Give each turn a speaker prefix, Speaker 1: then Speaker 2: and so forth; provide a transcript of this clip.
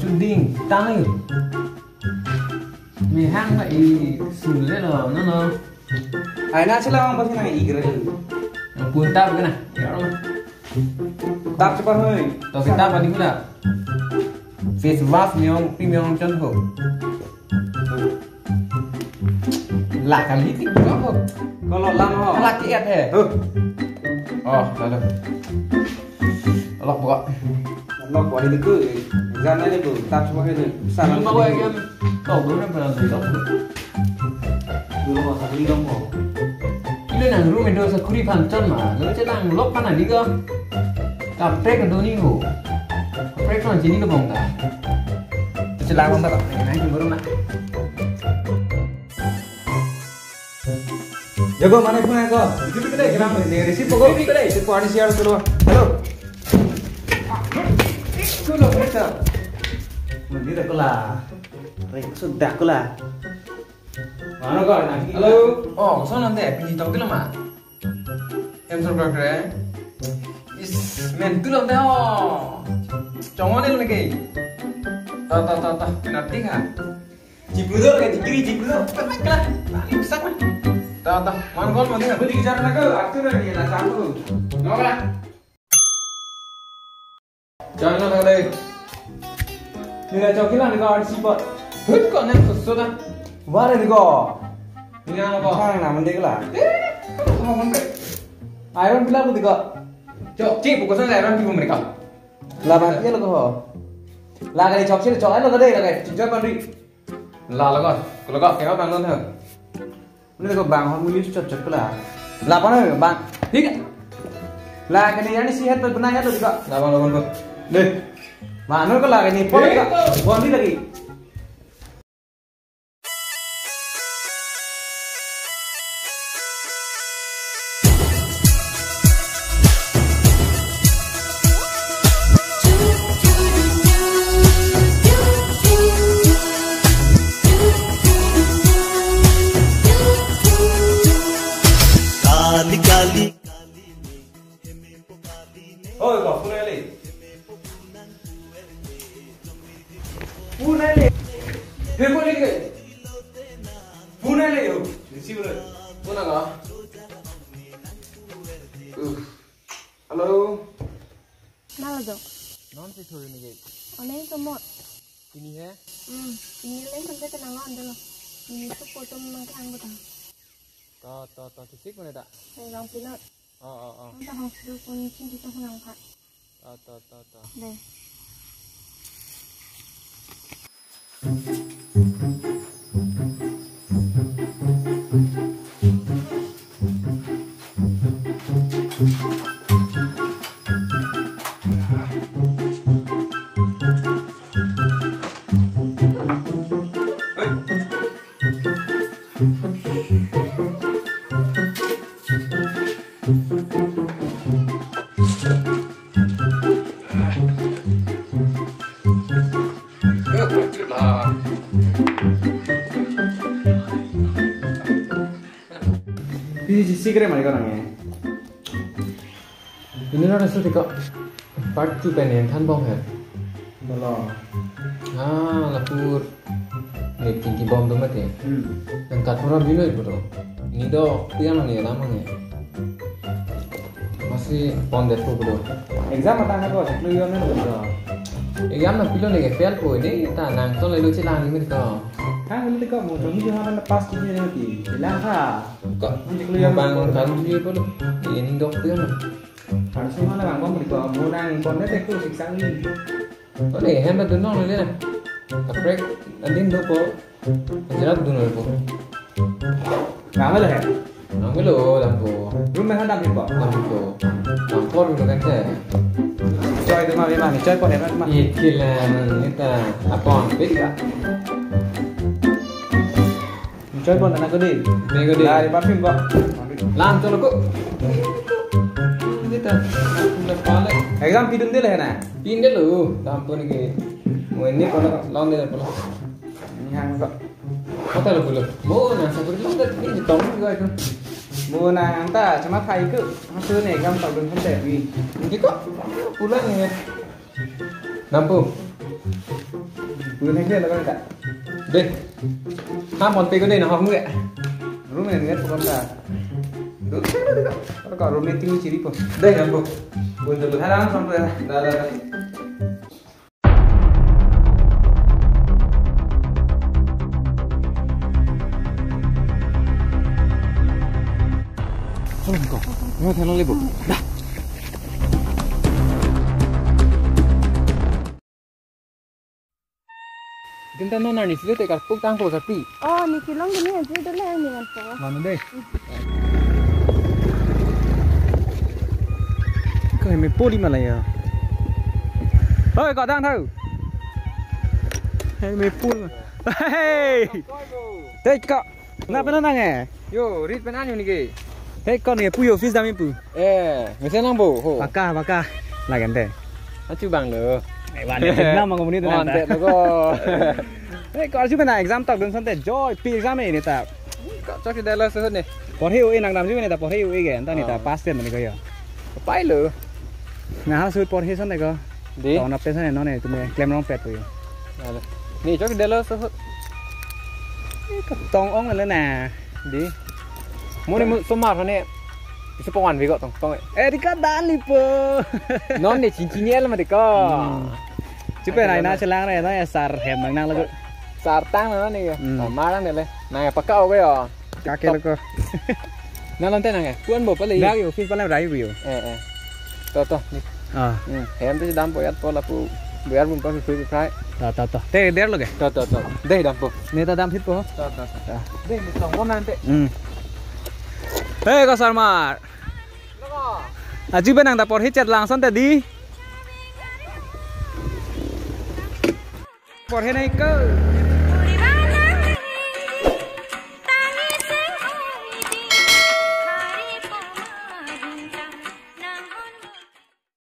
Speaker 1: chút đinh tay mày hang vậy xử lý là nó
Speaker 2: ai na sila ang pasti nang igre
Speaker 1: punta cái này kéo đâu
Speaker 2: tap cepat hoi
Speaker 1: tao kita apa nih udah face wash miong chân hổ lạ cả lý thích đó không
Speaker 2: kalau lama ho
Speaker 1: lạ kỹ thế rồi rồi lọc gọn
Speaker 2: lok wali deku jangan ini bu tap cepat hoi
Speaker 1: salah mà quay em cậu bữa nay là gì đó
Speaker 2: dulu masa beli dong ho
Speaker 1: ini nang rumah itu sekuri pancen mah lalu celang lok mana nih kok kaprek itu nih ho kaprek kan sini tuh bang dah celang bang tak naik ke rumah
Speaker 2: jago mana pun aku itu kita kenapa nih receive pokok ini kita itu kuani share dulu halo dulu kita mending aku lah sudah aku lah mana kau nanti
Speaker 1: halo oh sana nanti pinjam tahu kita mah em suruh kere is men tu nanti oh cowok nih lagi ta nanti kan
Speaker 2: jibludo kan kiri jibludo
Speaker 1: lah bisa kan ta mana kau nanti
Speaker 2: beli bicara nak aku nih lah kamu
Speaker 1: mau lah jangan ada
Speaker 2: ni lah cakap lah ni kau ada sipot
Speaker 1: hết còn em sụt sụt à
Speaker 2: Wah ni kau
Speaker 1: ini apa kok
Speaker 2: Kang nama dia lah.
Speaker 1: mau ngomong
Speaker 2: Iron pila aku tiga.
Speaker 1: cok cik bukan saya iron tipu mereka
Speaker 2: Lah bahaya lo kau. Lah kali chok sih chok lo kadai lah kali. Cincang pandri.
Speaker 1: là kalau kok kéo bằng luôn thôi
Speaker 2: Ini kau bang hon muli cok cok lah. Lah apa nih bang?
Speaker 1: đi cái
Speaker 2: Lah kali yang ni sihat tu benar ya tu tiga.
Speaker 1: là bằng luôn
Speaker 2: Deh. Mana kau lah kali pon tiga. Pon ni lagi. Oh, kau punai le. Punai le. Hei, punai le. Punai le yo. Receive le.
Speaker 1: mana kok halo
Speaker 3: Nào rồi,
Speaker 1: non sih thori nih
Speaker 3: ở đây có một,
Speaker 1: ini ya
Speaker 3: ini lên con cái nào ngon đâu, ini súp bò tôm mang cái ăn của tao,
Speaker 1: to kisik mana tak
Speaker 3: này lòng pin lợn, chúng ta học được con chim thì trong lòng phải,
Speaker 1: to
Speaker 3: này,
Speaker 2: Ini secret mana kau nanya?
Speaker 1: ini ada sesuatu kok part 2 pengen than bom ya
Speaker 2: Belum.
Speaker 1: lapur nih tinggi bom tuh mati yang katura bilo itu tuh ini do piano nih namanya masih ponder tuh bro
Speaker 2: Exam matang kau cek lu yang mana betul?
Speaker 1: exam na pilo nih fail po ini ta nang to lelo cilang ini mereka
Speaker 2: Kan lu kau mau coba jangan lepas kini nanti. Bilang ha.
Speaker 1: kok
Speaker 2: Cek lu yang
Speaker 1: bangun kan dia bro ini dok piano
Speaker 2: harus mana bang kau mereka mau nang konten itu siksa ini.
Speaker 1: có thể em đã đứng đó này kaprek andin do po jerat dunol po
Speaker 2: Nggak ada ya?
Speaker 1: nang lo lampo
Speaker 2: Rumah kan dapat kok.
Speaker 1: lampo lampor itu kan saya
Speaker 2: Coy itu mah memang coy kok hebat mah.
Speaker 1: ikilan kita apa beda
Speaker 2: Coy pun anak gede.
Speaker 1: mega deh
Speaker 2: Dari parfum kok.
Speaker 1: lam cho kok kita udah pale
Speaker 2: Exam pidun dia lah na.
Speaker 1: pindah lo lampo nih mau ini kalau lawan dia kalau
Speaker 2: Ini hang kok.
Speaker 1: kata lo boleh mau nasa boleh lawan dia ini tong juga itu
Speaker 2: Mua nang ta cuma khai cứ. Maksudnya nih exam tak belum sampai wi.
Speaker 1: ini kok pulang nih lampu
Speaker 2: Pun hai dia lawan tak.
Speaker 1: Deh. Hamon pe ko deh nah ngue.
Speaker 2: Room ni ngat pun dah. Duk. Kalau room ni tinggi ciri pun.
Speaker 1: Deh nampo.
Speaker 2: Pun dulu haram sampai dah. Nó theo nó lên bụng. Đã.
Speaker 1: Kita nona ni sih tekar puk tang puk sapi.
Speaker 3: Oh, ni kilong gini aja dah lah ni kan po.
Speaker 2: Mana deh? Cái mày poli mà lại à? Ơi, có đang thâu. Hey, mày poli mà. Hey. Thế cọ. Nạp nó đang nghe.
Speaker 1: Yo, rit penan yo ni ke.
Speaker 2: Thế con này puyo fish dami pu.
Speaker 1: Mesti nang bo. Ho.
Speaker 2: Baka. Là cái này.
Speaker 1: Acu bang lo.
Speaker 2: Này bạn Việt Nam mà ngomong ini tuh
Speaker 1: Mantep
Speaker 2: nanti.
Speaker 1: lo ko.
Speaker 2: Thế còn chứ bên này exam tao đừng santai joy pi exam này ta.
Speaker 1: Kau cak di dalam sehut ni.
Speaker 2: Por hiu ini nang dam juga nih ta por hiu ini kan. Tadi ta pasten mana kaya.
Speaker 1: Pai lo.
Speaker 2: Nah hal suit por hiu santai kau.
Speaker 1: Di.
Speaker 2: Tahun apa sana nó này tụi mày claim wrong pet puyo.
Speaker 1: Ni cak di dalam sehut.
Speaker 2: Tong ong là nè.
Speaker 1: Di. Mu ni mu somar ni. Isu pengan vi kau tong. Tong.
Speaker 2: Di kadaan lipo.
Speaker 1: Non ni cincinya lah mati kau.
Speaker 2: Chứ bên này nó sẽ lang này nó là sar hem bằng năng là
Speaker 1: Sartang lah ni. Marang ni le. Nah, pakau ko yo.
Speaker 2: kake là cơ.
Speaker 1: Nah, lantai nang. Kuan bo pali.
Speaker 2: Đang yêu fish paling rai view.
Speaker 1: To. Ni. Hem tu dam boyat pola pu. Biar mun pas free fry.
Speaker 2: To. Thế đéo luôn kìa.
Speaker 1: To. Deh dam po.
Speaker 2: Này ta đam thịt po.
Speaker 1: To. Deh ni tong ko nanti.
Speaker 2: Hey, kau Sarmar.
Speaker 1: Loko.
Speaker 2: Aji bên ta por hit chat langsung tadi. Por hit này cơ.